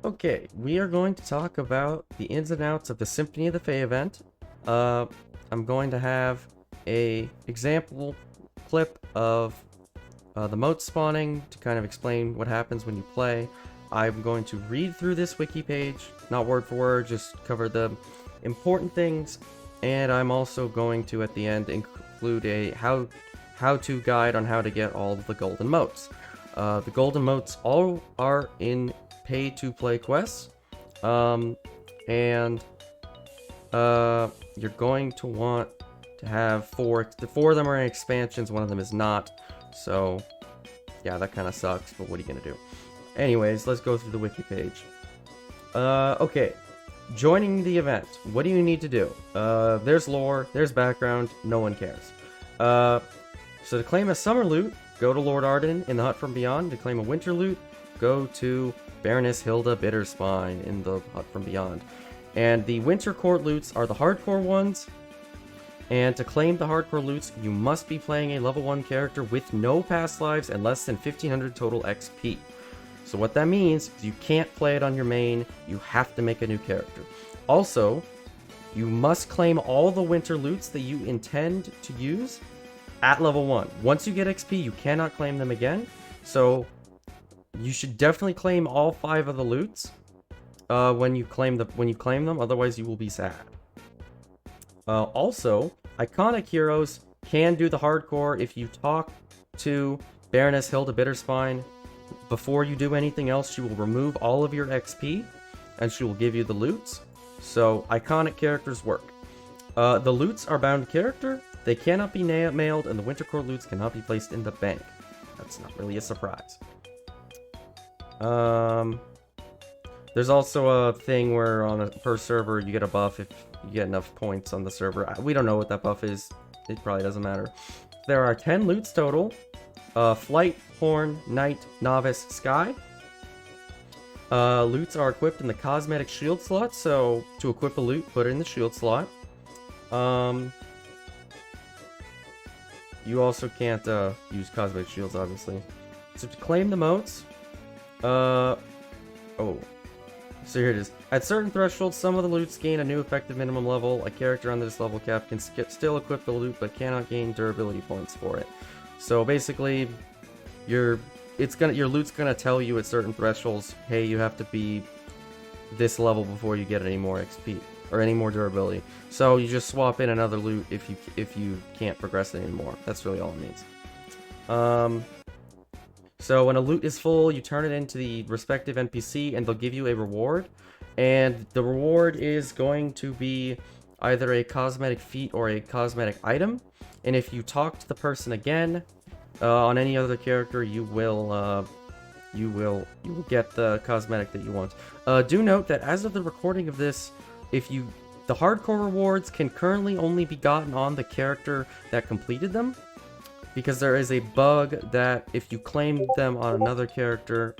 Okay, we are going to talk about the ins and outs of the Symphony of the Fae event. I'm going to have a example clip of the mote spawning to kind of explain what happens when you play. I'm going to read through this wiki page, not word for word, just cover the important things, and I'm also going to, at the end, include a how-to guide on how to get all of the golden motes. The golden motes all are in pay-to-play quests, and you're going to want to have four of them are in expansions, one of them is not, so yeah, that kind of sucks, but what are you gonna do? Anyways, let's go through the wiki page. Okay, joining the event, what do you need to do? There's lore, there's background, no one cares. So to claim a summer lute, go to Lord Arden in the Hut from Beyond. To claim a winter lute, go to Baroness Hilda Bitterspine in the Hut from Beyond. And the winter court lutes are the hardcore ones. And to claim the hardcore lutes, you must be playing a level 1 character with no past lives and less than 1500 total XP. So what that means is you can't play it on your main, you have to make a new character. Also, you must claim all the winter lutes that you intend to use at level 1. Once you get XP, you cannot claim them again. So you should definitely claim all 5 of the lutes when you claim them, otherwise you will be sad. Also, iconic heroes can do the hardcore if you talk to Baroness Hilda Bitterspine. Before you do anything else, she will remove all of your XP, and she will give you the lutes. So, iconic characters work. The lutes are bound character, they cannot be mailed, and the Winter Court lutes cannot be placed in the bank. That's not really a surprise. There's also a thing where on a per server you get a buff if you get enough points on the server. We don't know what that buff is. It probably doesn't matter. There are 10 lutes total. Flight, Horn, Knight, Novice, Sky. Lutes are equipped in the cosmetic shield slot, so to equip a lute, put it in the shield slot. You also can't use cosmetic shields, obviously. So to claim the motes, so here it is. At certain thresholds, some of the lutes gain a new effective minimum level. A character under this level cap can still equip the lute, but cannot gain durability points for it. So basically, your lute's gonna tell you at certain thresholds, hey, you have to be this level before you get any more XP or any more durability. So you just swap in another lute if you can't progress it anymore. That's really all it means. So when a lute is full, you turn it into the respective NPC, and they'll give you a reward. And the reward is going to be either a cosmetic feat or a cosmetic item. And if you talk to the person again on any other character, you will get the cosmetic that you want. Do note that as of the recording of this, the hardcore rewards can currently only be gotten on the character that completed them, because there is a bug that if you claim them on another character,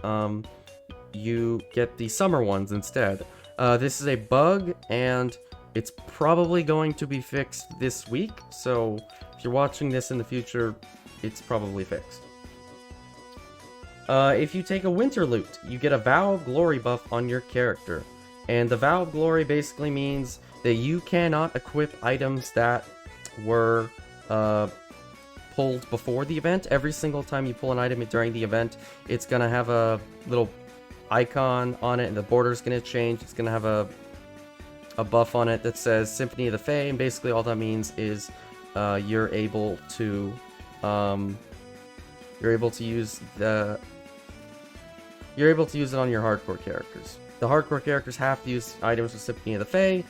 you get the summer ones instead. This is a bug, and it's probably going to be fixed this week, so if you're watching this in the future, it's probably fixed. If you take a winter lute, you get a Vow of Glory buff on your character. And the Vow of Glory basically means that you cannot equip items that were pulled before the event. Every single time you pull an item during the event, it's gonna have a little icon on it, and the border's gonna change. It's gonna have a buff on it that says Symphony of the Fae, and basically all that means is you're able to use it on your hardcore characters. The hardcore characters have to use items with Symphony of the Fae.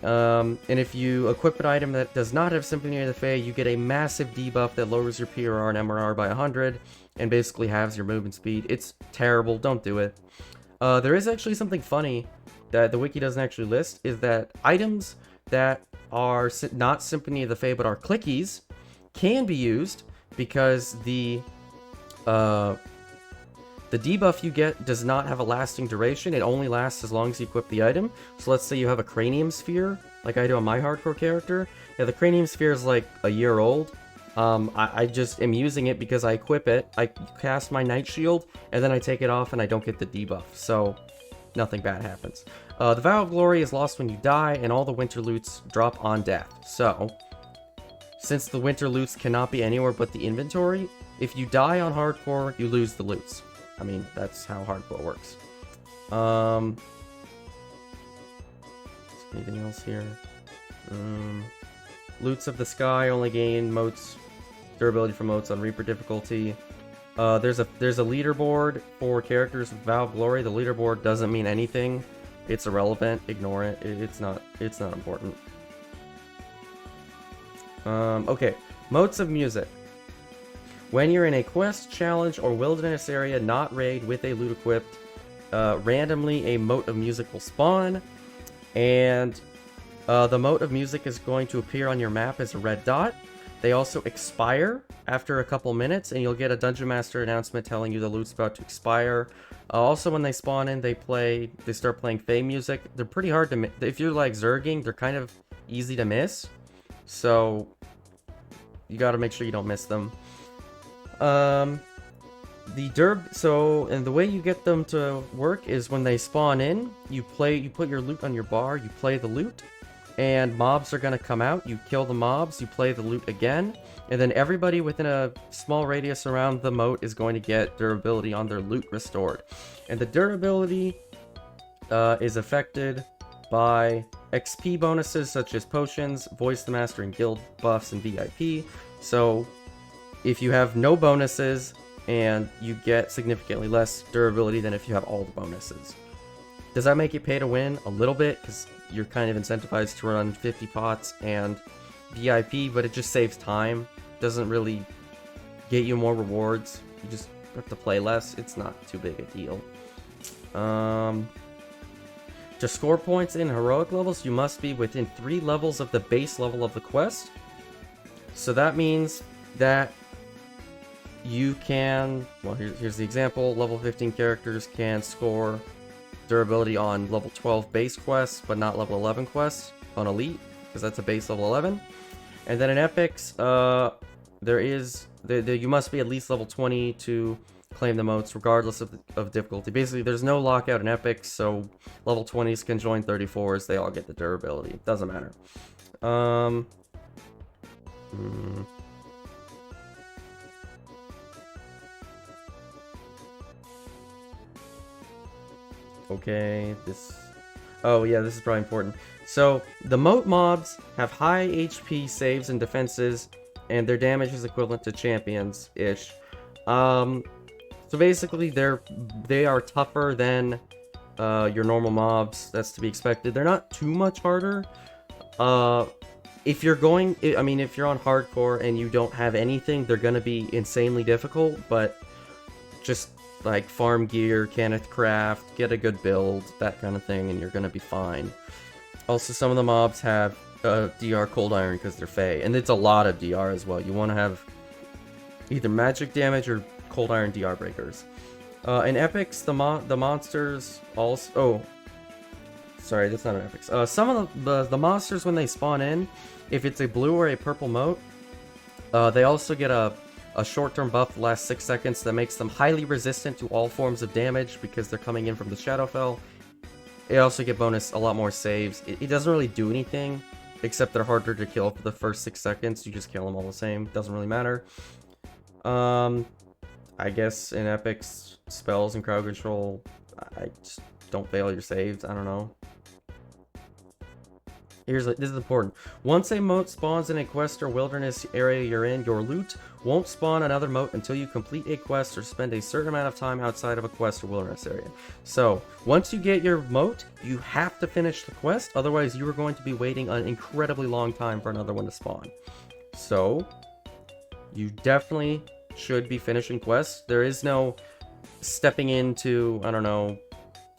And if you equip an item that does not have Symphony of the Fae, you get a massive debuff that lowers your PRR and MRR by 100, and basically halves your movement speed. It's terrible, don't do it. There is actually something funny that the wiki doesn't actually list, is that items that are not Symphony of the Fae but are clickies can be used, because the debuff you get does not have a lasting duration. It only lasts as long as you equip the item. So let's say you have a Cranium Sphere, like I do on my hardcore character. Yeah, the Cranium Sphere is like a year old. I just am using it because I equip it, I cast my Night Shield, and then I take it off and I don't get the debuff. So nothing bad happens. The Vow of Glory is lost when you die, and all the winter lutes drop on death. So, since the winter lutes cannot be anywhere but the inventory, if you die on hardcore, you lose the lutes. I mean, that's how hardcore works. Anything else here? Lutes of the Sky only gain motes, durability from motes on Reaper difficulty. There's a leaderboard for characters with Vow of Glory. The leaderboard doesn't mean anything. It's irrelevant. Ignore it. It's not important. Okay. Motes of music. When you're in a quest, challenge, or wilderness area not raid with a lute equipped, randomly a mote of music will spawn, and the mote of music is going to appear on your map as a red dot. They also expire after a couple minutes, and you'll get a Dungeon Master announcement telling you the lute's about to expire. Also, when they spawn in, they start playing Fey music. They're pretty hard to if you're like zerging, they're kind of easy to miss. So you got to make sure you don't miss them. And the way you get them to work is when they spawn in, you put your lute on your bar, you play the lute, and mobs are gonna come out, you kill the mobs, you play the lute again, and then everybody within a small radius around the mote is going to get durability on their lute restored. And the durability is affected by XP bonuses such as potions, voice the master, and guild buffs and VIP. So if you have no bonuses, and you get significantly less durability than if you have all the bonuses. Does that make it pay to win? A little bit, because you're kind of incentivized to run 50 pots and VIP, but it just saves time. Doesn't really get you more rewards. You just have to play less. It's not too big a deal. To score points in heroic levels, you must be within 3 levels of the base level of the quest. So that means that you can, well, here's the example. Level 15 characters can score durability on level 12 base quests, but not level 11 quests on Elite, because that's a base level 11. And then in Epics, you must be at least level 20 to claim the motes, regardless of difficulty. Basically, there's no lockout in Epics, so level 20s can join 34s. They all get the durability. Doesn't matter. Okay, oh yeah, this is probably important. So, the mote mobs have high HP saves and defenses, and their damage is equivalent to champions-ish. So basically, they are tougher than your normal mobs. That's to be expected. They're not too much harder. If you're on hardcore and you don't have anything, they're gonna be insanely difficult, but just like farm gear, Kenneth craft, get a good build, that kind of thing, and you're gonna be fine. Also, some of the mobs have DR Cold Iron because they're Fey, and it's a lot of DR as well. You want to have either magic damage or Cold Iron DR breakers. In Epics, the monsters also... Oh, sorry, that's not an Epics. Some of the monsters, when they spawn in, if it's a blue or a purple mote, they also get a short-term buff that lasts 6 seconds that makes them highly resistant to all forms of damage because they're coming in from the Shadowfell. They also get a lot more saves. It doesn't really do anything, except they're harder to kill for the first 6 seconds. You just kill them all the same. Doesn't really matter. I guess in Epics, spells and crowd control, I just don't fail your saves. I don't know. This is important. Once a mote spawns in a quest or wilderness area you're in, your lute won't spawn another mote until you complete a quest or spend a certain amount of time outside of a quest or wilderness area. So, once you get your mote, you have to finish the quest, otherwise you are going to be waiting an incredibly long time for another one to spawn. So, you definitely should be finishing quests. There is no stepping into, I don't know,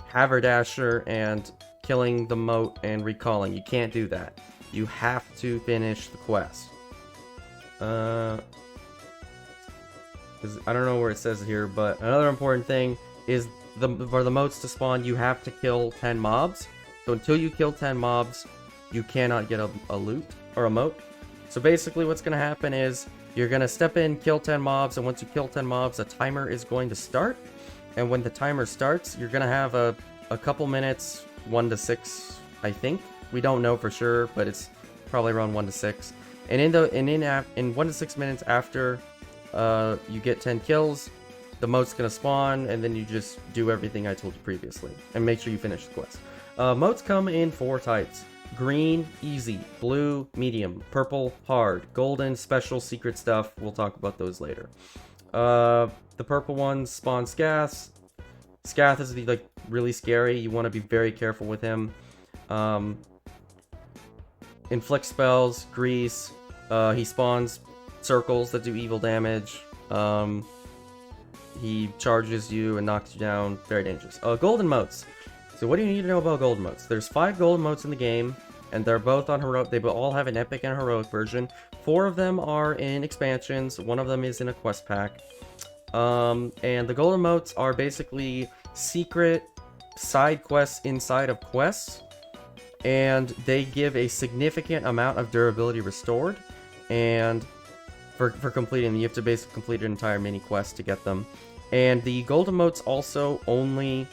Haberdasher and killing the mote and recalling. You can't do that. You have to finish the quest. I don't know where it says here, but another important thing is for the motes to spawn, you have to kill 10 mobs. So until you kill 10 mobs, you cannot get a lute or a mote. So basically what's going to happen is you're going to step in, kill 10 mobs, and once you kill 10 mobs, a timer is going to start. And when the timer starts, you're going to have a a couple minutes, 1 to 6, I think. We don't know for sure, but it's probably around 1 to 6. And in 1 to 6 minutes after you get 10 kills, the mote's gonna spawn, and then you just do everything I told you previously, and make sure you finish the quest. Motes come in 4 types: green, easy; blue, medium; purple, hard; golden, special, secret stuff. We'll talk about those later. The purple ones spawn Scaths. Scath is like really scary. You want to be very careful with him. Inflict spells, grease. He spawns circles that do evil damage. He charges you and knocks you down. Very dangerous. Golden motes. So what do you need to know about golden motes? There's 5 golden motes in the game, and they're both on heroic. They all have an epic and a heroic version. 4 of them are in expansions. 1 of them is in a quest pack. And the golden motes are basically secret side quests inside of quests, and they give a significant amount of durability restored. And for completing them, you have to basically complete an entire mini quest to get them. And the golden motes also only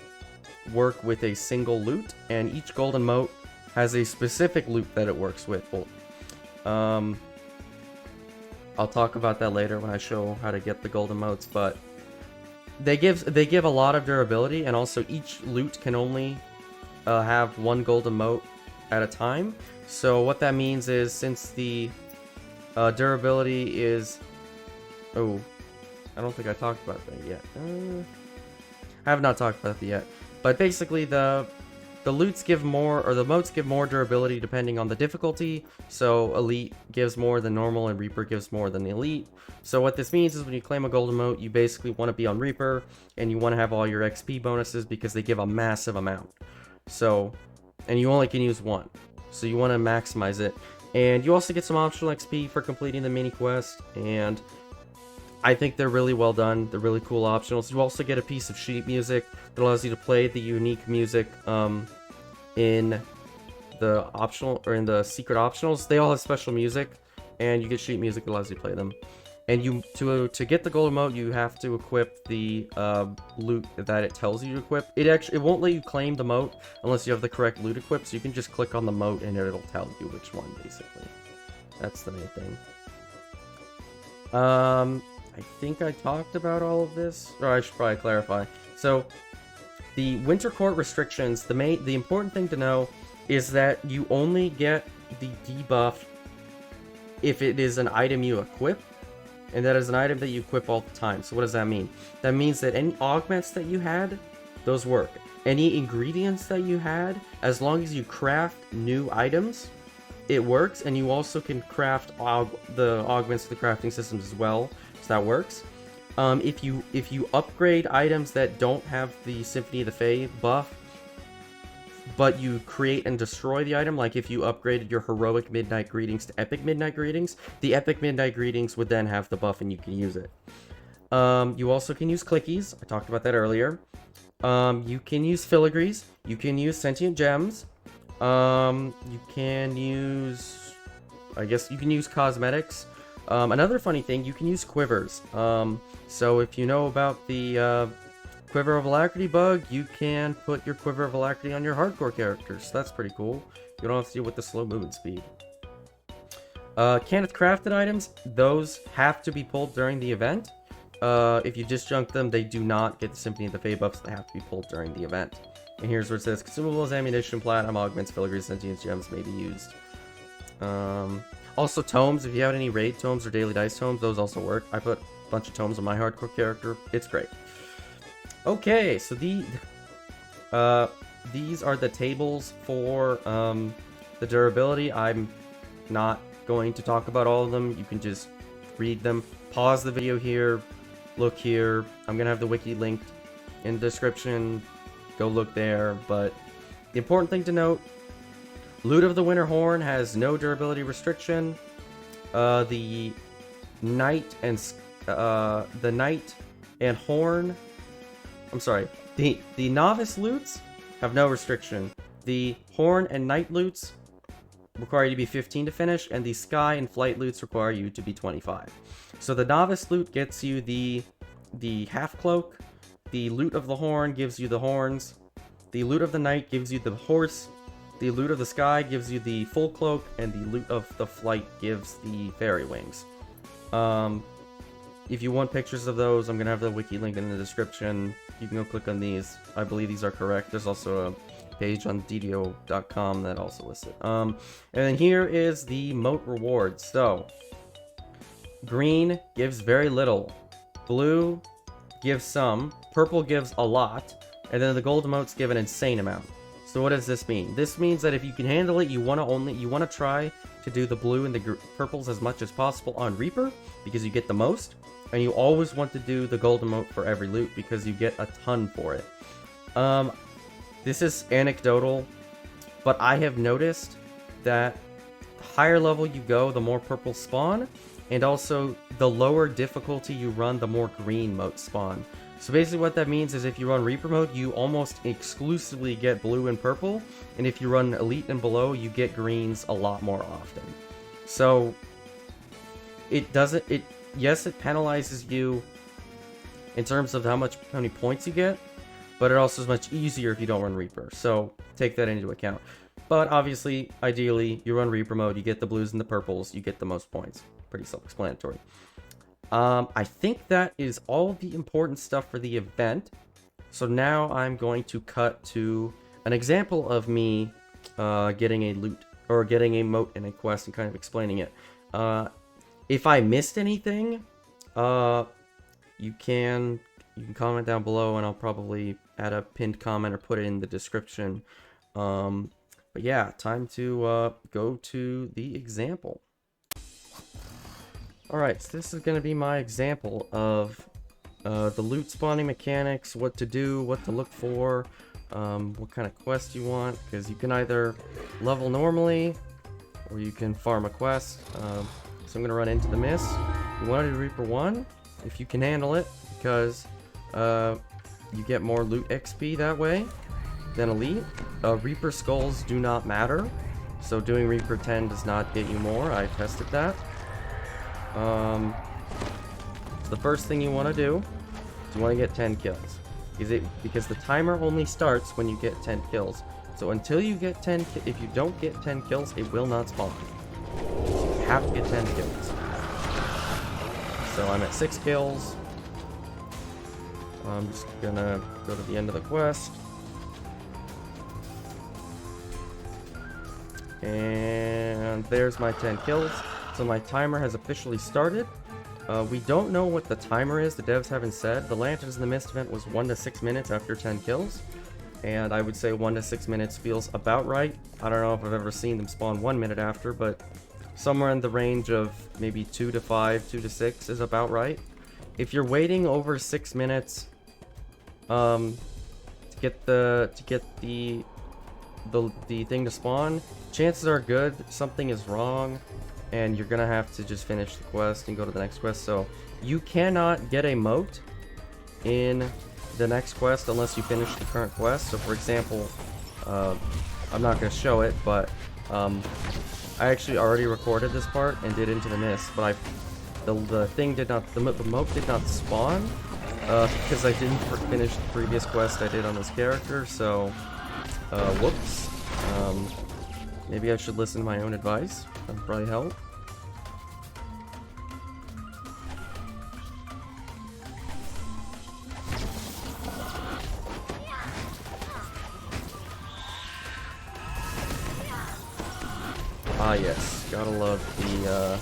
work with a single lute, and each golden mote has a specific lute that it works with. I'll talk about that later when I show how to get the golden motes, but they give a lot of durability, and also each lute can only have 1 golden mote at a time. So what that means is, since the durability is... Oh, I don't think I talked about that yet. I have not talked about that yet. But basically, the lutes give more, or the motes give more durability depending on the difficulty. So Elite gives more than normal, and Reaper gives more than Elite. So what this means is, when you claim a golden mote, you basically want to be on Reaper, and you want to have all your XP bonuses because they give a massive amount. So, and you only can use 1. So you want to maximize it. And you also get some optional XP for completing the mini quest, and I think they're really well done. They're really cool optionals. You also get a piece of sheet music that allows you to play the unique music in the optional, or in the secret optionals. They all have special music, and you get sheet music that allows you to play them. And you to get the golden mote, you have to equip the lute that it tells you to equip. It won't let you claim the mote unless you have the correct lute equipped. So you can just click on the mote and it'll tell you which one, basically. That's the main thing. I think I talked about all of this, or I should probably clarify. So, the Winter Court restrictions, the important thing to know is that you only get the debuff if it is an item you equip, and that is an item that you equip all the time. So what does that mean? That means that any augments that you had, those work. Any ingredients that you had, as long as you craft new items, it works. And you also can craft the augments to the crafting systems as well. So that works. If you upgrade items that don't have the Symphony of the Fae buff, but you create and destroy the item, like if you upgraded your heroic Midnight Greetings to epic Midnight Greetings, the epic Midnight Greetings would then have the buff and you can use it. You also can use clickies. I talked about that earlier. You can use filigrees. You can use sentient gems. You can use... I guess you can use cosmetics. Another funny thing, you can use quivers. So if you know about the Quiver of Alacrity bug, you can put your Quiver of Alacrity on your hardcore characters. That's pretty cool. You don't have to deal with the slow movement speed. Canneth crafted items, those have to be pulled during the event. If you disjunct them, they do not get the Symphony of the Fae buffs. They have to be pulled during the event. And here's where it says, consumables, ammunition, platinum, augments, filigrees, sentient gems may be used. Also tomes, if you have any raid tomes or daily dice tomes, those also work. I put a bunch of tomes on my hardcore character. It's great. Okay, so these are the tables for the durability. I'm not going to talk about all of them. You can just read them. Pause the video here. Look here. I'm going to have the wiki linked in the description. Go look there. But the important thing to note, Lute of the Winter Horn has no durability restriction. The Knight and Horn... I'm sorry. The Novice lutes have no restriction. The Horn and Knight lutes require you to be 15 to finish, and the Sky and Flight lutes require you to be 25. So the Novice lute gets you the half cloak. The Lute of the Horn gives you the horns. the Lute of the Knight gives you the horse, the Lute of the Sky gives you the full cloak, and the Lute of the Flight gives the fairy wings. If you want pictures of those, I'm going to have the wiki link in the description. You can go click on these. I believe these are correct. There's also a page on DDO.com that also lists it. And then here is the mote reward. So, green gives very little. Blue gives some. Purple gives a lot. And then the gold emotes give an insane amount. So what does this mean? This means that if you can handle it, you want to try to do the blue and the purples as much as possible on Reaper, because you get the most. And you always want to do the gold emote for every loot, because you get a ton for it. This is anecdotal, but I have noticed that the higher level you go, the more purple spawn, and also the lower difficulty you run, the more green motes spawn. So basically what that means is if you run Reaper mode, you almost exclusively get blue and purple, and if you run Elite and below, you get greens a lot more often. So yes, it penalizes you in terms of how many points you get, but it also is much easier if you don't run Reaper, so take that into account. But obviously, ideally, you run Reaper mode, you get the blues and the purples, you get the most points. Pretty self-explanatory. I think that is all the important stuff for the event. So now I'm going to cut to an example of me getting a loot, or getting a mote in a quest, and kind of explaining it. If I missed anything, you can comment down below, and I'll probably add a pinned comment or put it in the description. But yeah, time to go to the example. Alright, so this is going to be my example of the loot spawning mechanics, what to do, what to look for, what kind of quest you want, because you can either level normally, or you can farm a quest. So I'm going to run into the mist. You want to do Reaper 1, if you can handle it, because you get more loot XP that way than Elite. Reaper skulls do not matter, so doing Reaper 10 does not get you more. I tested that. So the first thing you want to do is you want to get 10 kills. Because the timer only starts when you get 10 kills. So until you get 10, if you don't get 10 kills, it will not spawn. So you have to get 10 kills. So I'm at 6 kills. I'm just gonna go to the end of the quest. And there's my 10 kills. So my timer has officially started. We don't know what the timer is. The devs haven't said. The Lanterns in the Mist event was 1 to 6 minutes after 10 kills. And I would say 1 to 6 minutes feels about right. I don't know if I've ever seen them spawn 1 minute after, but somewhere in the range of maybe 2 to 5, 2 to 6 is about right. If you're waiting over 6 minutes to get the thing to spawn, chances are good something is wrong, and you're gonna have to just finish the quest and go to the next quest. So you cannot get a mote in the next quest unless you finish the current quest. So for example, I'm not gonna show it, but I actually already recorded this part and did Into the Mist, but the thing did not, the mote did not spawn because I didn't finish the previous quest I did on this character. So whoops. Maybe I should listen to my own advice. That would probably help. Ah yes, gotta love the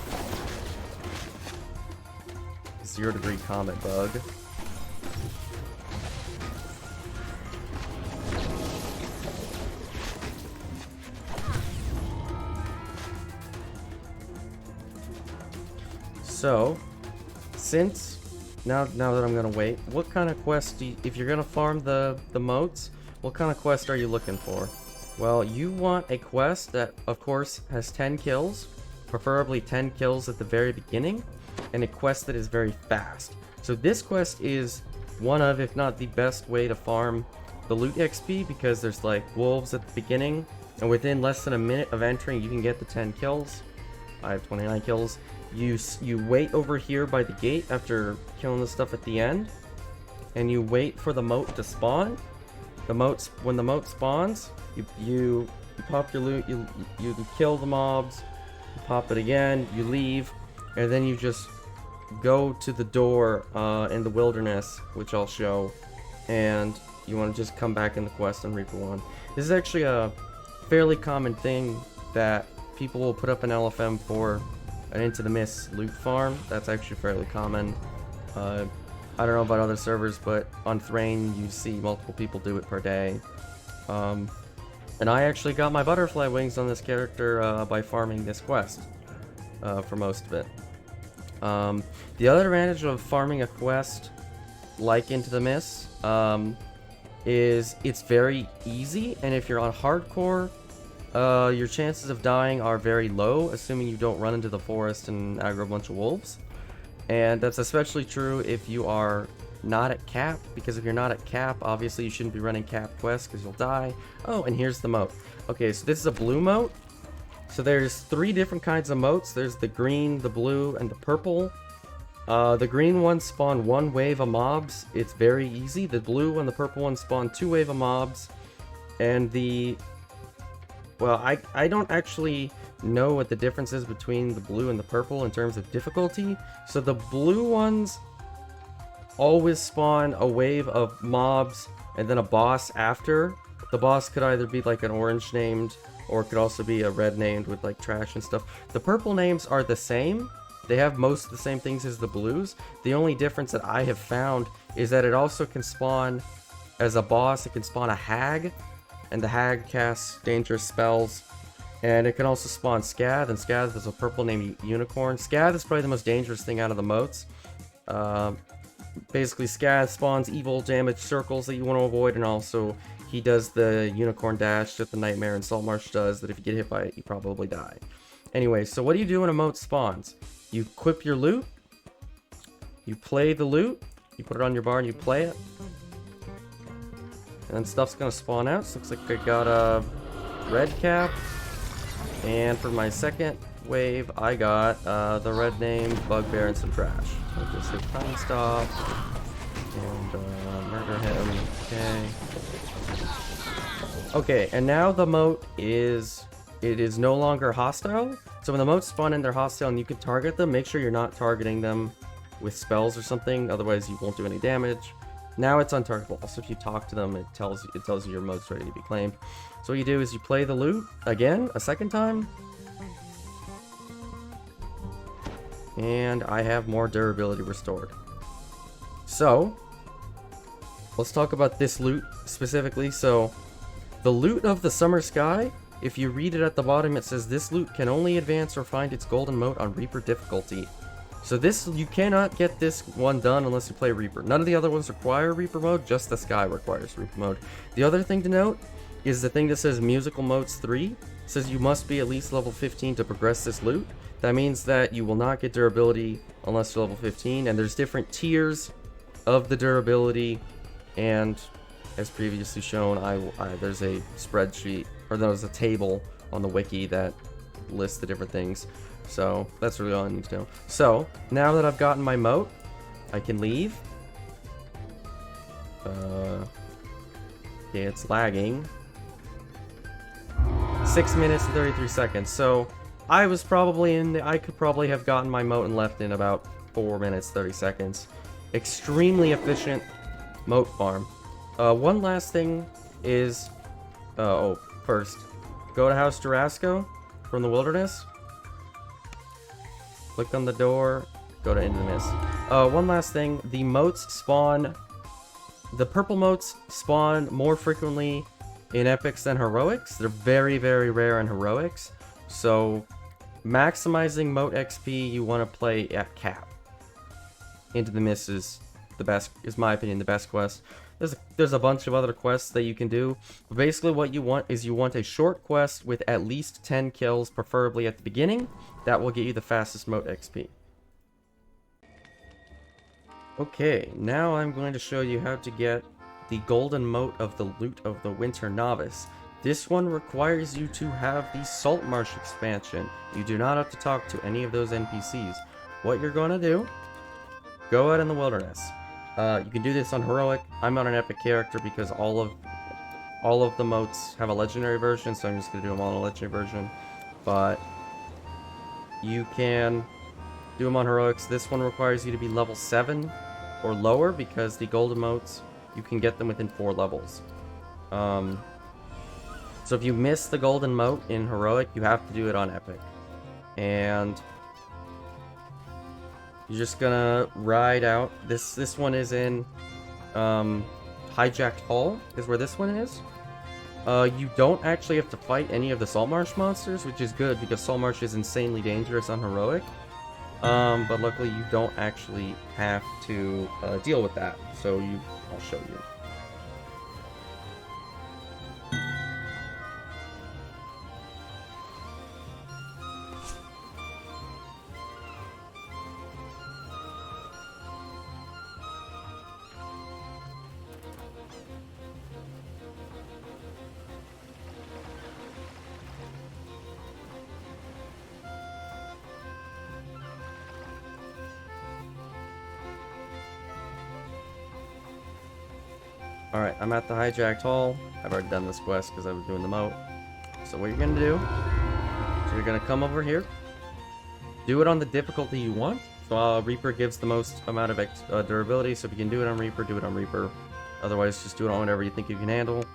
0-degree comet bug. So, since now that I'm gonna wait, what kind of quest do you, if you're gonna farm the motes, what kind of quest are you looking for? Well, you want a quest that, of course, has 10 kills, preferably 10 kills at the very beginning, and a quest that is very fast. So this quest is one of, if not the best way to farm the loot XP, because there's like wolves at the beginning, and within less than a minute of entering, you can get the 10 kills. I have 29 kills. You wait over here by the gate after killing the stuff at the end, and you wait for the mote to spawn, when the mote spawns, you pop your loot, you kill the mobs, you pop it again, you leave, and then you just go to the door in the wilderness, which I'll show, and you want to just come back in the quest and Reaper 1. This is actually a fairly common thing that people will put up an LFM for an Into the Mist loot farm. That's actually fairly common. I don't know about other servers, but on Thrain you see multiple people do it per day. And I actually got my butterfly wings on this character by farming this quest for most of it. The other advantage of farming a quest like Into the Mist is it's very easy, and if you're on hardcore, your chances of dying are very low, assuming you don't run into the forest and aggro a bunch of wolves. And that's especially true if you are not at cap, because if you're not at cap, obviously you shouldn't be running cap quests because you'll die. Oh, and here's the mote. Okay, so this is a blue mote. So there's 3 different kinds of motes. There's the green, the blue, and the purple. The green ones spawn 1 wave of mobs. It's very easy. The blue and the purple ones spawn 2 wave of mobs. And the... Well, I don't actually know what the difference is between the blue and the purple in terms of difficulty. So the blue ones always spawn a wave of mobs and then a boss after. The boss could either be like an orange named, or it could also be a red named with like trash and stuff. The purple names are the same. They have most of the same things as the blues. The only difference that I have found is that it also can spawn, as a boss, it can spawn a hag, and the hag casts dangerous spells. And it can also spawn Scath, and Scath is a purple named Unicorn. Scath is probably the most dangerous thing out of the motes. Basically, Scath spawns evil damage circles that you want to avoid, and also he does the Unicorn Dash that the Nightmare and Saltmarsh does, that if you get hit by it, you probably die. Anyway, so what do you do when a mote spawns? You equip your loot, you play the loot, you put it on your bar and you play it. And then stuff's gonna spawn out. So looks like I got a red cap. And for my second wave, I got the red name, Bugbear, and some trash. So just hit time stop. And murder him. Okay. Okay, and now the mote is... It is no longer hostile. So when the motes spawn in, they're hostile and you can target them. Make sure you're not targeting them with spells or something, otherwise you won't do any damage. Now it's untargetable. Also, if you talk to them, it tells you your mote's ready to be claimed. So what you do is you play the loot again, a second time. And I have more durability restored. So, let's talk about this loot specifically. So, the Lute of the Summer Sky, if you read it at the bottom, it says this loot can only advance or find its golden mote on Reaper difficulty. So this, you cannot get this one done unless you play Reaper. None of the other ones require Reaper mode, just the Sky requires Reaper mode. The other thing to note is the thing that says Musical Motes 3. Says you must be at least level 15 to progress this loot. That means that you will not get durability unless you're level 15, and there's different tiers of the durability, and as previously shown, there's a spreadsheet, or there's a table on the wiki that lists the different things. So that's really all I need to know. So now that I've gotten my mote, I can leave. Okay, it's lagging. 6 minutes and 33 seconds. So I was probably I could probably have gotten my mote and left in about 4 minutes 30 seconds. Extremely efficient mote farm. One last thing is, first, go to House Durasco from the Wilderness. Click on the door, go to Into the Mist. One last thing, the motes spawn, the purple motes spawn more frequently in epics than heroics. They're very, very rare in heroics. So, maximizing mote XP, you want to play at cap. Into the Mist is the best, is my opinion, the best quest. There's a bunch of other quests that you can do, but basically what you want is you want a short quest with at least 10 kills, preferably at the beginning. That will get you the fastest mote XP. Okay, now I'm going to show you how to get the golden mote of the Lute of the Winter Novice. This one requires you to have the Saltmarsh expansion. You do not have to talk to any of those NPCs. What you're going to do, go out in the wilderness. You can do this on heroic. I'm on an epic character because all of all of the motes have a legendary version, so I'm just gonna do them all in a legendary version. But you can do them on heroics. This one requires you to be level 7 or lower, because the golden motes, you can get them within 4 levels. So if you miss the golden mote in heroic, you have to do it on epic. And you're just gonna ride out. This one is in Hijacked Hall is where this one is. You don't actually have to fight any of the Saltmarsh monsters, which is good because Saltmarsh is insanely dangerous on heroic. But luckily you don't actually have to deal with that. So I'll show you. Alright, I'm at the Hijacked Hall. I've already done this quest because I was doing the mote. So what you're going to do, so you're going to come over here. Do it on the difficulty you want. So Reaper gives the most amount of durability, so if you can do it on Reaper, do it on Reaper. Otherwise, just do it on whatever you think you can handle.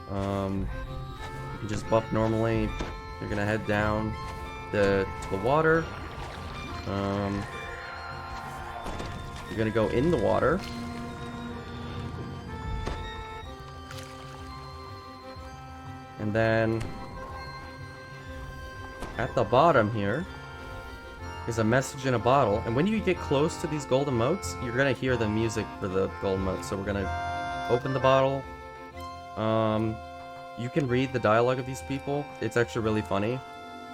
You can just buff normally. You're going to head down to the water. You're going to go in the water. And then at the bottom here is a message in a bottle. And when you get close to these golden motes, you're going to hear the music for the golden motes. So we're going to open the bottle. You can read the dialogue of these people. It's actually really funny.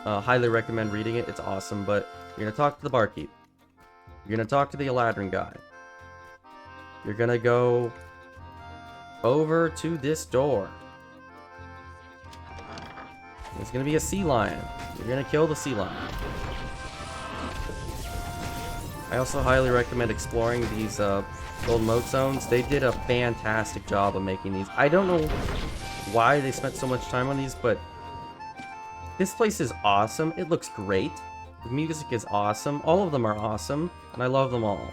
Highly recommend reading it. It's awesome. But you're going to talk to the barkeep. You're going to talk to the Eladrin guy. You're going to go over to this door. There's gonna be a sea lion. You're gonna kill the sea lion. I also highly recommend exploring these gold mote zones. They did a fantastic job of making these. I don't know why they spent so much time on these, but this place is awesome. It looks great. The music is awesome. All of them are awesome, and I love them all.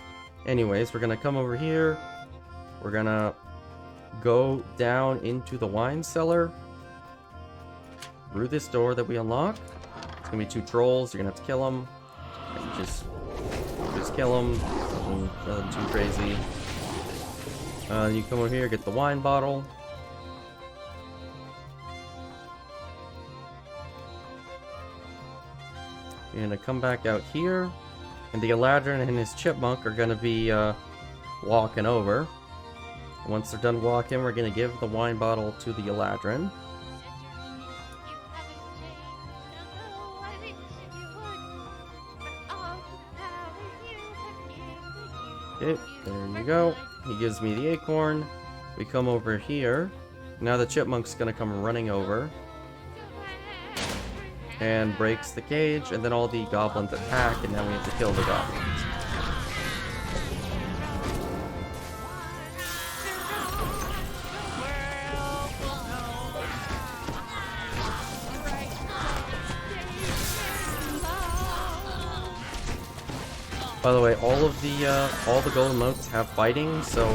Anyways, we're gonna come over here. We're gonna go down into the wine cellar. Through this door that we unlock. It's gonna be 2 trolls. You're gonna have to kill them. Just kill them. Nothing too crazy. You come over here, get the wine bottle. You're gonna come back out here, and the Eladrin and his chipmunk are gonna be walking over. Once they're done walking, we're gonna give the wine bottle to the Eladrin. Okay, there you go. He gives me the acorn. We come over here. Now the chipmunk's gonna come running over and breaks the cage, and then all the goblins attack, and now we have to kill the goblins. By the way, all the golden motes have fighting, so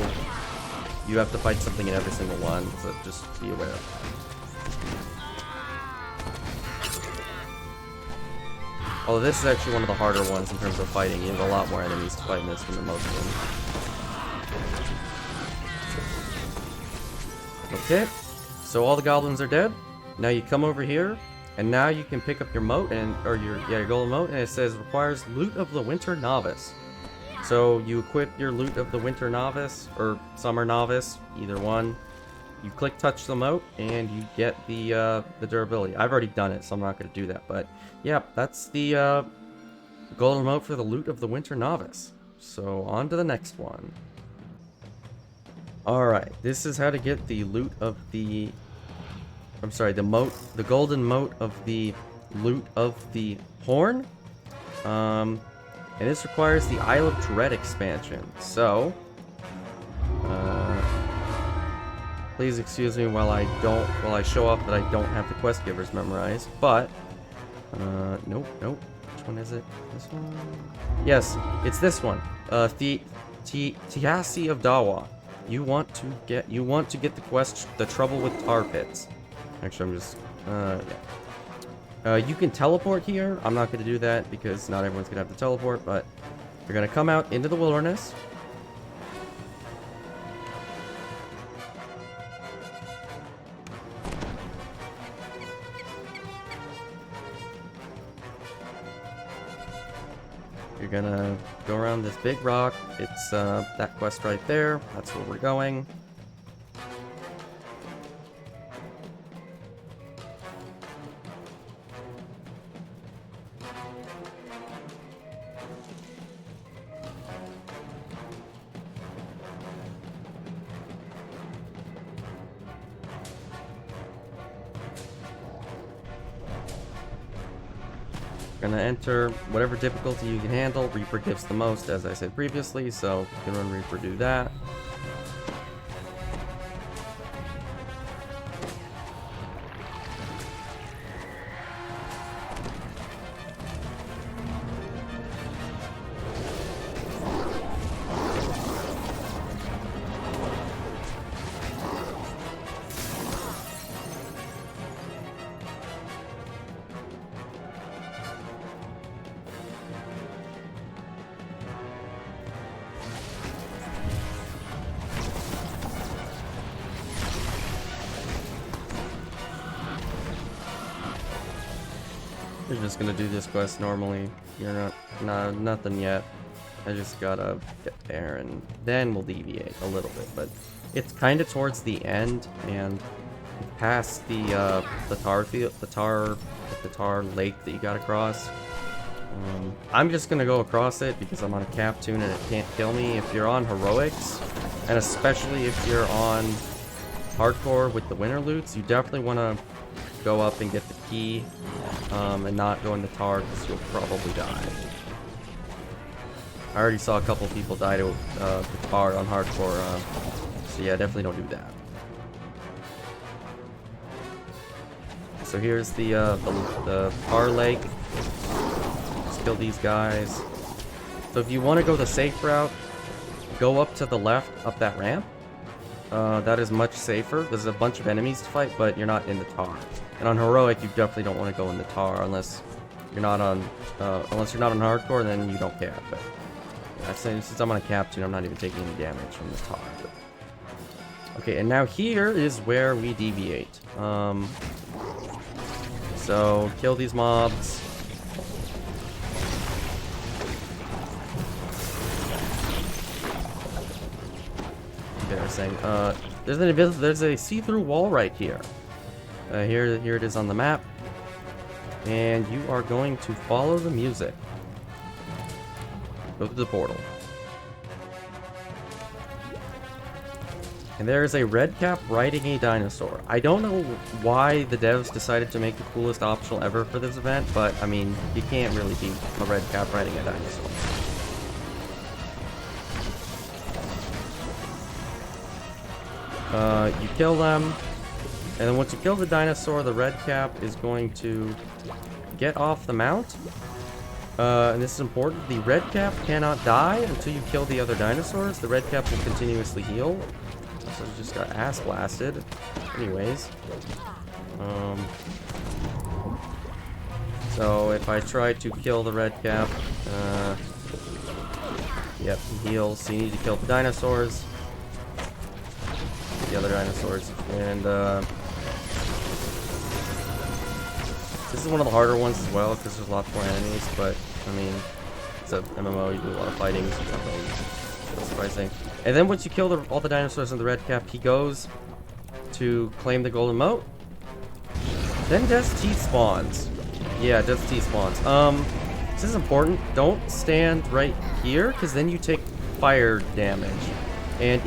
you have to fight something in every single one, so just be aware. Although this is actually one of the harder ones in terms of fighting. You have a lot more enemies to fight in this than the most of them. Okay, so all the goblins are dead. Now you come over here, and now you can pick up your mote, or your golden mote, and it says requires Lute of the Winter Novice. So you equip your Lute of the Winter Novice, or Summer Novice, either one. You click touch the mote, and you get the durability. I've already done it, so I'm not going to do that. But yeah, that's the golden mote for the Lute of the Winter Novice. So on to the next one. Alright, this is how to get the Lute of the... I'm sorry, the golden mote of the Lute of the Horn. And this requires the Isle of Dread expansion. So, Please excuse me while I show off that I don't have the quest givers memorized, but nope. Which one is it? This one? Yes, it's this one. Tiasi of Dawa. You want to get the quest, the trouble with tar pits. Actually, I'm just yeah. You can teleport here. I'm not going to do that because not everyone's going to have to teleport, but you're going to come out into the wilderness. You're gonna go around this big rock. It's that quest right there. That's where we're going. Gonna enter whatever difficulty you can handle. Reaper gives the most, as I said previously, so you can run Reaper, do that. You're just gonna do this quest normally. You're nothing yet. I just gotta get there and then we'll deviate a little bit, but it's kind of towards the end and past the tar field, the tar lake that you gotta cross. I'm just gonna go across it because I'm on a cap tune and it can't kill me. If you're on heroics, and especially if you're on hardcore with the winter loots, you definitely want to go up and get the key and not go into tar because you'll probably die. I already saw a couple people die to the tar on hardcore, so yeah, definitely don't do that. So here's the tar lake. Just kill these guys. So if you want to go the safe route, go up to the left, up that ramp. That is much safer. There's a bunch of enemies to fight, but you're not in the tar. And on heroic, you definitely don't want to go in the tar unless you're not on hardcore. Then you don't care. But yeah, since I'm on a cap tune, I'm not even taking any damage from this tar. But... okay, and now here is where we deviate. So kill these mobs. Embarrassing. There's a see-through wall right here. Here it is on the map, and you are going to follow the music. Go to the portal, and there is a red cap riding a dinosaur. I don't know why the devs decided to make the coolest optional ever for this event, but I mean, you can't really beat a red cap riding a dinosaur. You kill them, and then once you kill the dinosaur, the red cap is going to get off the mount. And this is important. The red cap cannot die until you kill the other dinosaurs. The red cap will continuously heal. So it just got ass blasted. Anyways. So if I try to kill the red cap, yep, he heals. So you need to kill the dinosaurs. The other dinosaurs, and this is one of the harder ones as well because there's lots more enemies, but I mean, it's a MMO, you do a lot of fighting, so it's not really surprising. And then once you kill all the dinosaurs in the red cap, he goes to claim the golden mote. Then Death's Teeth spawns. Yeah, Death's Teeth spawns. This is important. Don't stand right here because then you take fire damage, and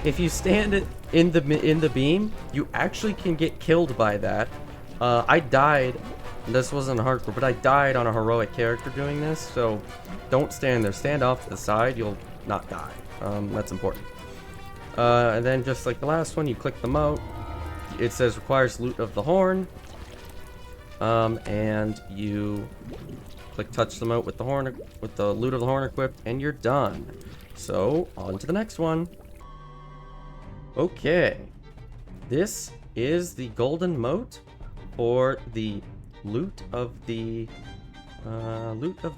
if you stand in the beam, you actually can get killed by that. I died. This wasn't hardcore, but I died on a heroic character doing this. So don't stand there. Stand off to the side. You'll not die. That's important. And then just like the last one, you click the mote. It says requires Lute of the Horn. And you click touch the mote with the horn, with the Lute of the Horn equipped, and you're done. So on to the next one. Okay, this is the golden mote for the Lute of the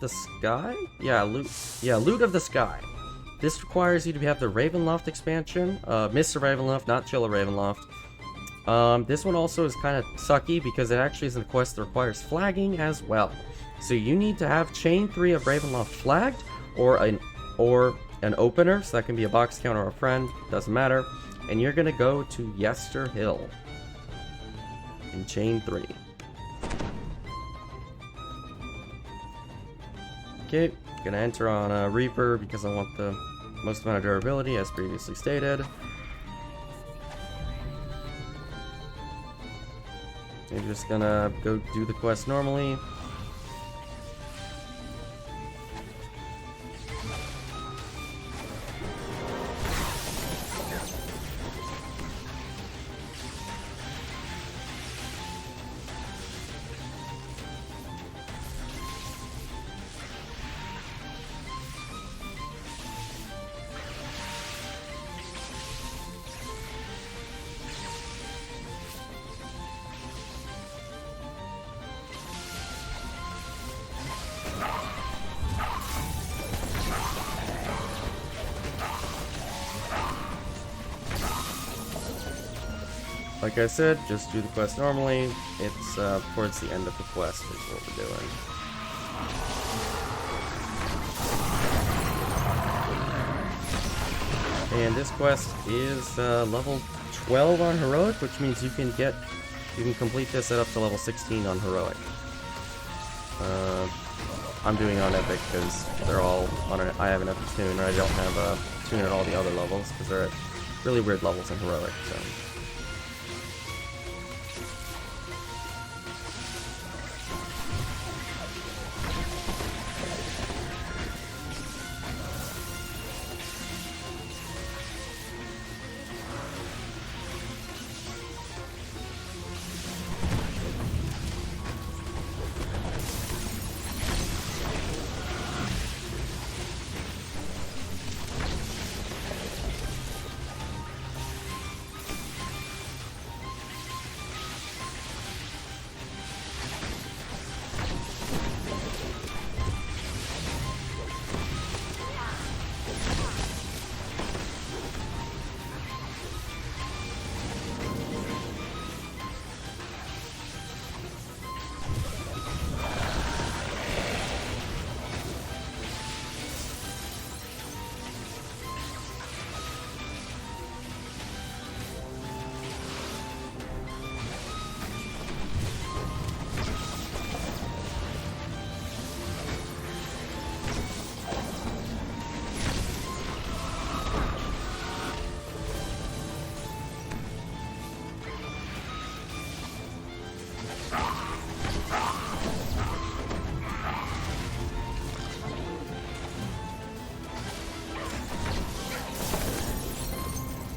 Sky. Lute of the Sky. This requires you to have the Ravenloft expansion, Mr. Ravenloft, not Chilla Ravenloft. This one also is kind of sucky because it actually is a quest that requires flagging as well. So you need to have chain 3 of Ravenloft flagged, or an opener, so that can be a box count or a friend, doesn't matter. And you're gonna go to Yester Hill in chain 3. Okay, gonna enter on Reaper because I want the most amount of durability as previously stated. You're just gonna go do the quest normally. Like I said, just do the quest normally. It's towards the end of the quest is what we're doing. And this quest is level 12 on Heroic, which means you can complete this at up to level 16 on Heroic. I'm doing on Epic because they're all on I have an Epic tune, and I don't have a tune at all the other levels because they're at really weird levels in Heroic. So.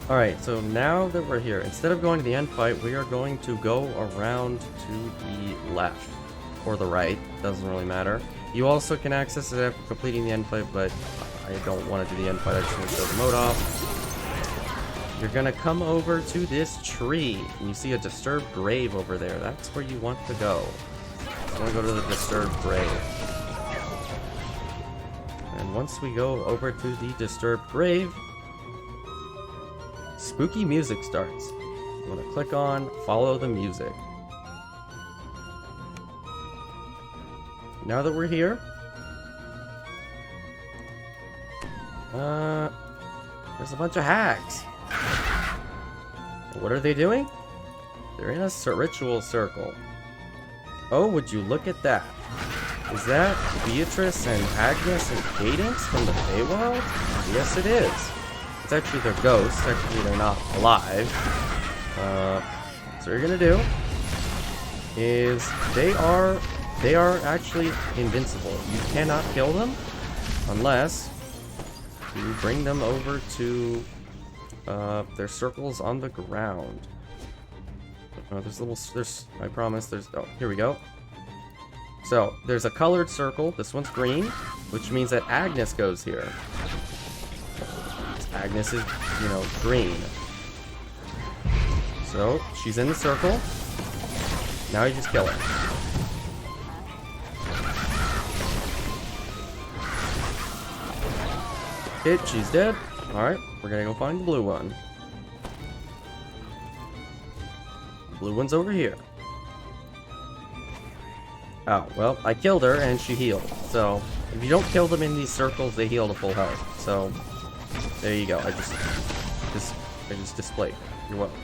Alright, so now that we're here, instead of going to the end fight, we are going to go around to the left. Or the right, doesn't really matter. You also can access it after completing the end fight, but I don't want to do the end fight, I just want to show the mode off. You're gonna come over to this tree, and you see a disturbed grave over there. That's where you want to go. You want to go to the disturbed grave. And once we go over to the disturbed grave, spooky music starts. You want to click on follow the music. Now that we're here, there's a bunch of hags. What are they doing? They're in a ritual circle. Oh, would you look at that? Is that Beatrice and Agnes and Cadence from the Feywild? Yes, it is. It's actually their ghosts. Actually, they're not alive. So what you're gonna do is they are actually invincible. You cannot kill them unless you bring them over to There's circles on the ground. I promise, oh, here we go. So, there's a colored circle. This one's green, which means that Agnes goes here. Agnes is, you know, green. So, she's in the circle. Now you just kill her. Hit, she's dead. Alright, we're gonna go find the blue one. The blue one's over here. Oh, well, I killed her and she healed. So, if you don't kill them in these circles, they heal to full health. So, there you go. I just displayed. You're welcome.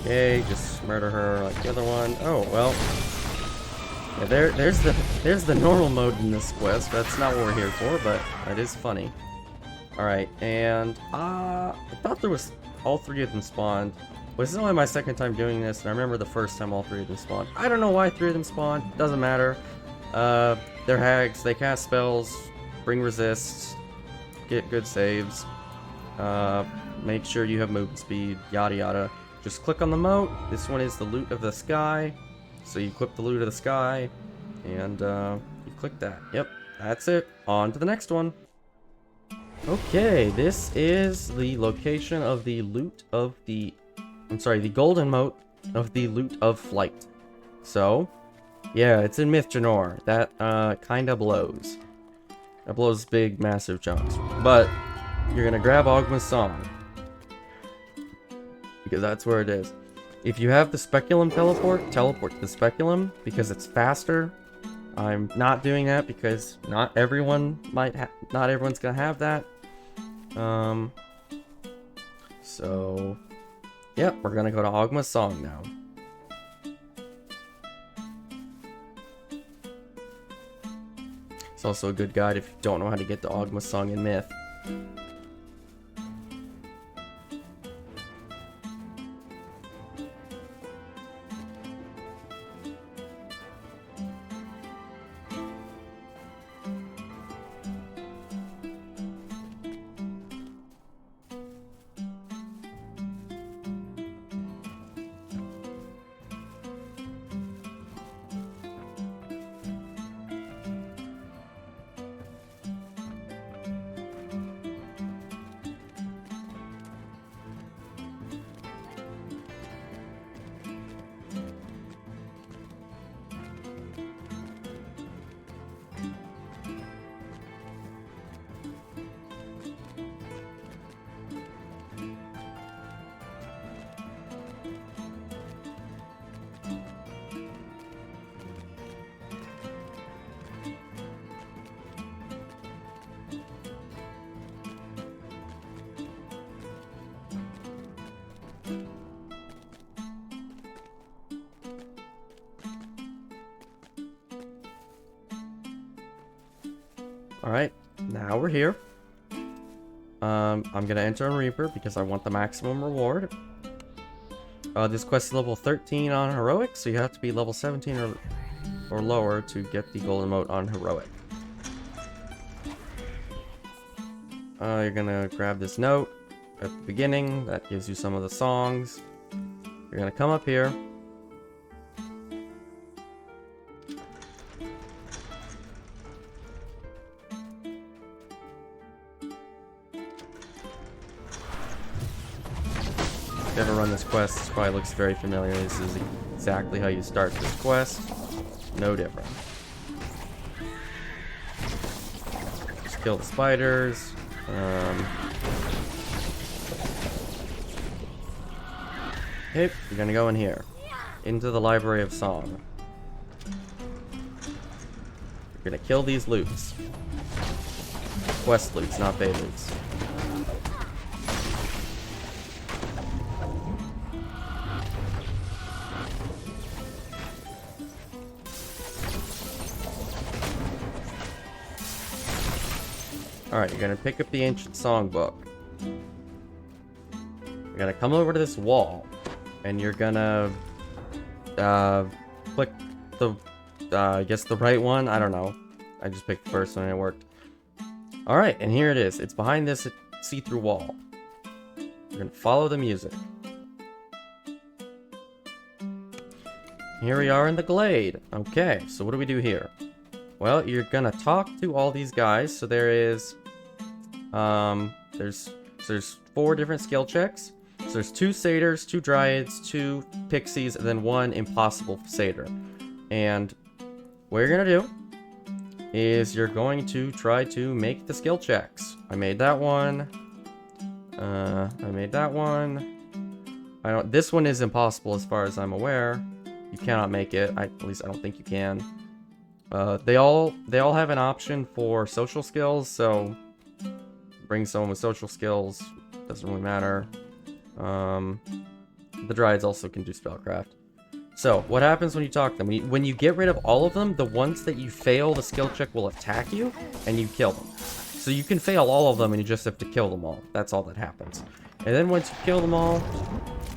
Okay, just murder her like the other one. Oh, well. Yeah, there's the normal mode in this quest. That's not what we're here for, but it is funny. Alright, and I thought there was all three of them spawned. Well, this is only my second time doing this, and I remember the first time all three of them spawned. I don't know why three of them spawned. Doesn't matter. They're hags. They cast spells, bring resists, get good saves, make sure you have movement speed, yada yada. Just click on the mote. This one is the Lute of the Sky. So you equip the Lute of the Sky, and you click that. Yep, that's it. On to the next one. Okay, this is the location of the Lute of the... the golden mote of the Lute of Flight. So, yeah, it's in Mythjanor. That kinda blows. That blows big, massive chunks. But you're gonna grab Ogma's Song, because that's where it is. If you have the Speculum teleport to the Speculum, because it's faster. I'm not doing that because not everyone's gonna have that. So, yep, we're gonna go to Ogma's Song now. It's also a good guide if you don't know how to get to Ogma's Song in Myth. Alright, now we're here. I'm gonna enter on Reaper because I want the maximum reward. This quest is level 13 on Heroic, so you have to be level 17 or lower to get the golden mote on Heroic. You're gonna grab this note at the beginning, that gives you some of the songs. You're gonna come up here. If you ever run this quest, this probably looks very familiar. This is exactly how you start this quest. No different. Just kill the spiders. Okay, you're gonna go in here. Into the Library of Song. You're gonna kill these lutes. Quest lutes, not bay lutes. Alright, you're gonna pick up the Ancient Songbook. You're gonna come over to this wall, and you're gonna click the I guess the right one. I don't know. I just picked the first one and it worked. Alright, and here it is. It's behind this see-through wall. We're gonna follow the music. Here we are in the glade. Okay, so what do we do here? Well, you're gonna talk to all these guys. So there is, there's 4 different skill checks. So there's 2 satyrs, 2 dryads, 2 pixies, and then 1 impossible satyr. And what you're gonna do is you're going to try to make the skill checks. I made that one. I made that one. This one is impossible as far as I'm aware. You cannot make it. At least I don't think you can. They all have an option for social skills, so bring someone with social skills. Doesn't really matter. The dryads also can do spellcraft. So, what happens when you talk to them? When you get rid of all of them, the ones that you fail the skill check will attack you, and you kill them. So you can fail all of them, and you just have to kill them all. That's all that happens. And then once you kill them all,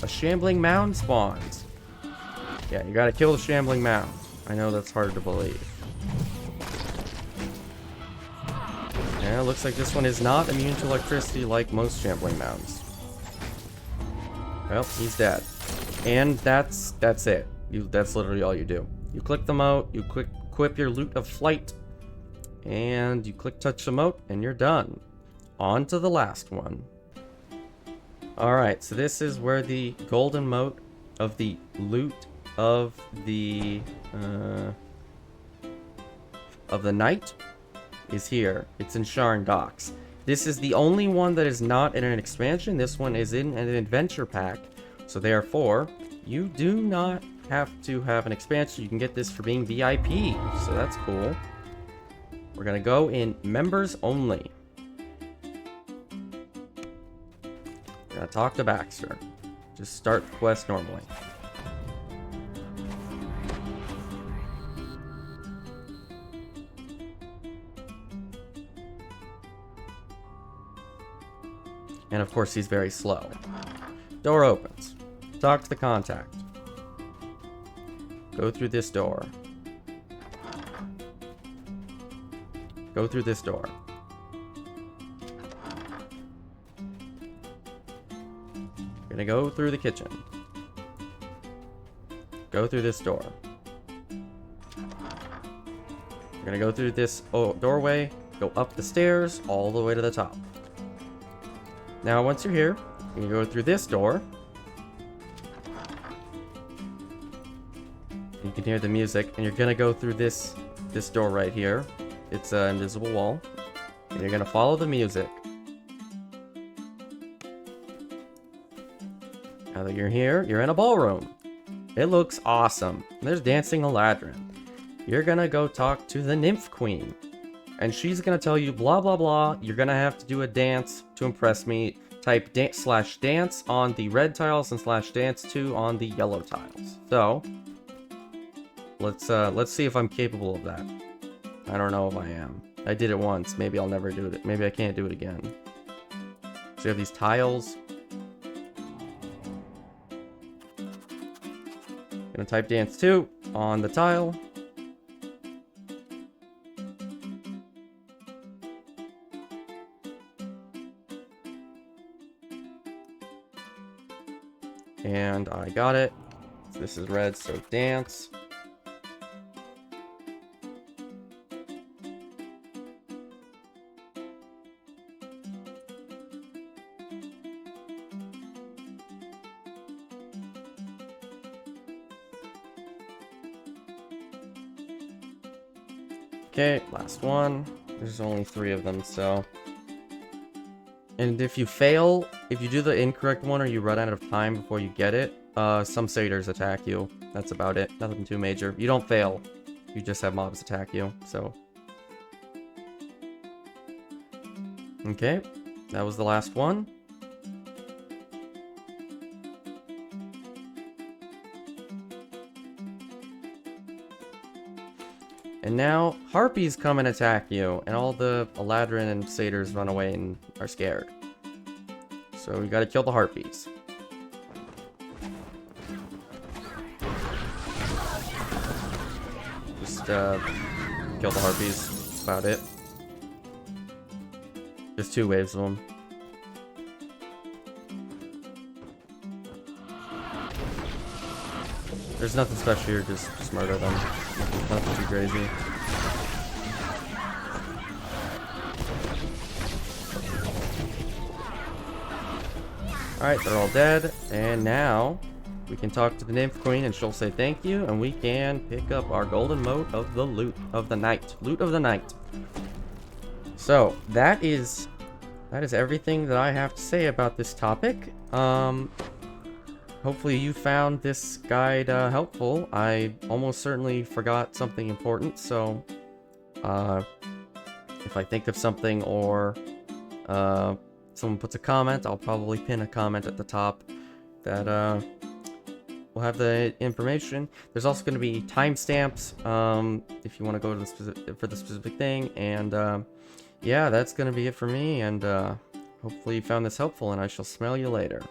a shambling mound spawns. Yeah, you gotta kill the shambling mound. I know that's hard to believe. Yeah, looks like this one is not immune to electricity like most shambling mounds. Well, he's dead. And that's it. That's literally all you do. You click the mote, you equip your Lute of Flight, and you click touch the mote, and you're done. On to the last one. Alright, so this is where the golden mote of the Lute of the Knight is here. It's in Sharn Docks. This is the only one that is not in an expansion. This one is in an adventure pack. So therefore, you do not have to have an expansion. You can get this for being VIP. So that's cool. We're gonna go in members only. We're gonna talk to Baxter. Just start the quest normally. And of course, he's very slow. Door opens. Talk to the contact. Go through this door. Go through this door. Gonna go through the kitchen. Go through this door. You're gonna go through this doorway, go up the stairs, all the way to the top. Now, once you're here, you go through this door. You can hear the music, and you're gonna go through this door right here. It's an invisible wall, and you're gonna follow the music. Now that you're here, you're in a ballroom. It looks awesome. There's dancing Eladrin. You're gonna go talk to the Nymph Queen, and she's gonna tell you blah blah blah. You're gonna have to do a dance to impress me. Type /dance on the red tiles and /dance2 on the yellow tiles. So let's see if I'm capable of that. I don't know if I am. I did it once. Maybe I'll never do it. Maybe I can't do it again. So you have these tiles. Gonna type dance2 on the tile. And I got it. So this is red, so dance. Okay, last one. There's only 3 of them, so... And if you fail, if you do the incorrect one or you run out of time before you get it, some satyrs attack you. That's about it. Nothing too major. You don't fail. You just have mobs attack you, so... Okay, that was the last one. And now, harpies come and attack you, and all the Eladrin and satyrs run away and are scared. So we gotta kill the harpies. Just, kill the harpies. That's about it. There's 2 waves of them. There's nothing special here, just murder them. Nothing too crazy. Alright, they're all dead, and now we can talk to the Nymph Queen and she'll say thank you, and we can pick up our golden mote of the Lute of the Knight. Lute of the Knight. So, that is everything that I have to say about this topic. Hopefully you found this guide helpful. I almost certainly forgot something important, so if I think of something or someone puts a comment, I'll probably pin a comment at the top that will have the information. There's also going to be timestamps if you want to go to the specific thing, and yeah, that's going to be it for me, and hopefully you found this helpful, and I shall smell you later.